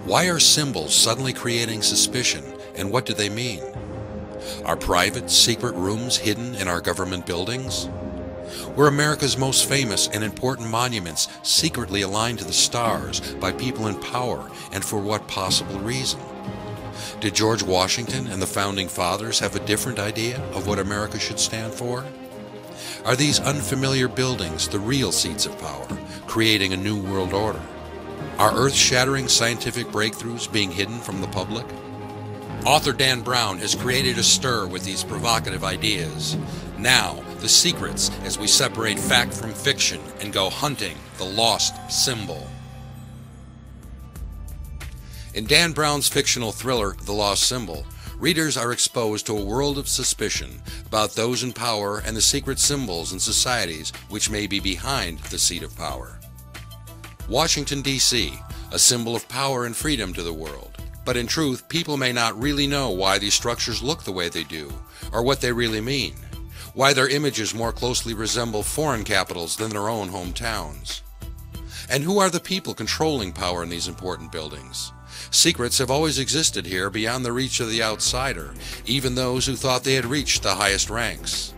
Why are symbols suddenly creating suspicion, and what do they mean? Are private, secret rooms hidden in our government buildings? Were America's most famous and important monuments secretly aligned to the stars by people in power, and for what possible reason? Did George Washington and the Founding Fathers have a different idea of what America should stand for? Are these unfamiliar buildings the real seats of power, creating a new world order? Are earth-shattering scientific breakthroughs being hidden from the public? Author Dan Brown has created a stir with these provocative ideas. Now, the secrets as we separate fact from fiction and go hunting the lost symbol. In Dan Brown's fictional thriller, The Lost Symbol, readers are exposed to a world of suspicion about those in power and the secret symbols and societies which may be behind the seat of power. Washington, D.C., a symbol of power and freedom to the world. But in truth, people may not really know why these structures look the way they do, or what they really mean, why their images more closely resemble foreign capitals than their own hometowns. And who are the people controlling power in these important buildings? Secrets have always existed here beyond the reach of the outsider, even those who thought they had reached the highest ranks.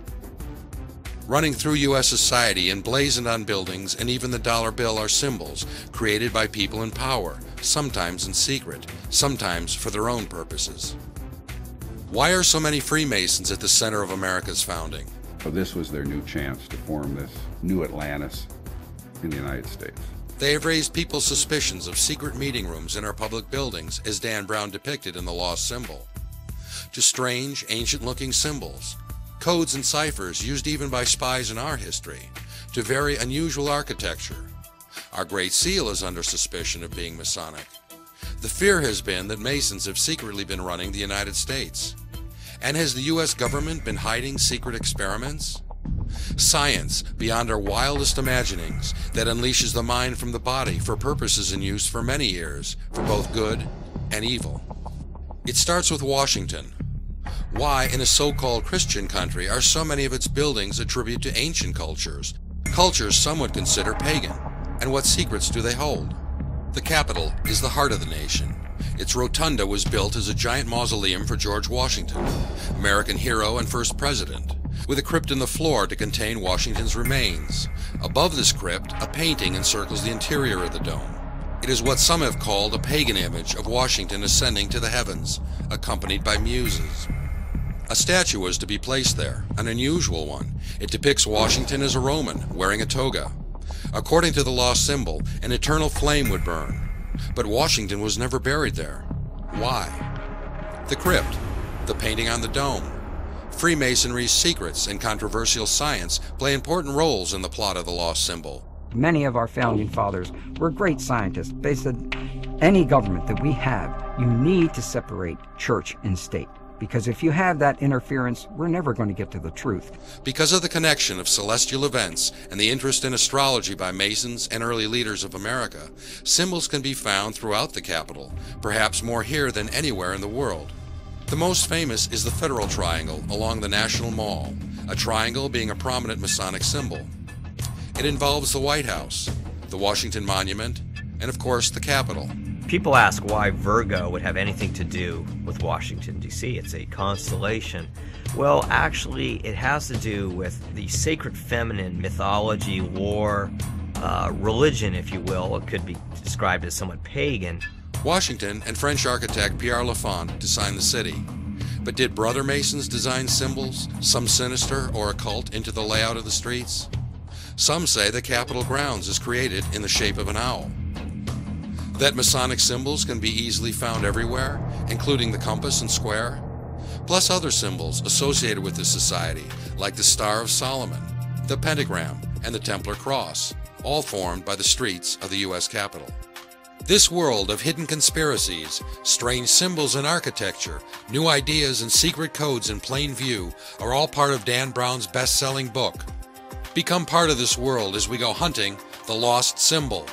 Running through U.S. society, emblazoned on buildings and even the dollar bill, are symbols created by people in power, sometimes in secret, sometimes for their own purposes. Why are so many Freemasons at the center of America's founding? So this was their new chance to form this new Atlantis in the United States. They have raised people's suspicions of secret meeting rooms in our public buildings, as Dan Brown depicted in The Lost Symbol, to strange, ancient-looking symbols, codes and ciphers used even by spies in our history, to very unusual architecture. Our Great Seal is under suspicion of being Masonic. The fear has been that Masons have secretly been running the United States. And has the U.S. government been hiding secret experiments? Science, beyond our wildest imaginings, that unleashes the mind from the body for purposes in use for many years, for both good and evil. It starts with Washington. Why, in a so-called Christian country, are so many of its buildings a tribute to ancient cultures, cultures some would consider pagan? And what secrets do they hold? The Capitol is the heart of the nation. Its rotunda was built as a giant mausoleum for George Washington, American hero and first president, with a crypt in the floor to contain Washington's remains. Above this crypt, a painting encircles the interior of the dome. It is what some have called a pagan image of Washington ascending to the heavens, accompanied by muses. A statue was to be placed there, an unusual one. It depicts Washington as a Roman, wearing a toga. According to the Lost Symbol, an eternal flame would burn. But Washington was never buried there. Why? The crypt, the painting on the dome, Freemasonry's secrets and controversial science play important roles in the plot of The Lost Symbol. Many of our founding fathers were great scientists. They said, any government that we have, you need to separate church and state. Because if you have that interference, we're never going to get to the truth. Because of the connection of celestial events and the interest in astrology by Masons and early leaders of America, symbols can be found throughout the Capitol, perhaps more here than anywhere in the world. The most famous is the Federal Triangle along the National Mall, a triangle being a prominent Masonic symbol. It involves the White House, the Washington Monument, and of course the Capitol. People ask why Virgo would have anything to do with Washington, D.C. It's a constellation. Well, actually, it has to do with the sacred feminine mythology, lore, religion, if you will. It could be described as somewhat pagan. Washington and French architect Pierre Lafont designed the city. But did Brother Masons design symbols, some sinister or occult, into the layout of the streets? Some say the Capitol grounds is created in the shape of an owl. That Masonic symbols can be easily found everywhere, including the compass and square, plus other symbols associated with this society, like the Star of Solomon, the pentagram, and the Templar cross, all formed by the streets of the U.S. Capitol. This world of hidden conspiracies, strange symbols and architecture, new ideas and secret codes in plain view are all part of Dan Brown's best-selling book. Become part of this world as we go hunting the Lost Symbol.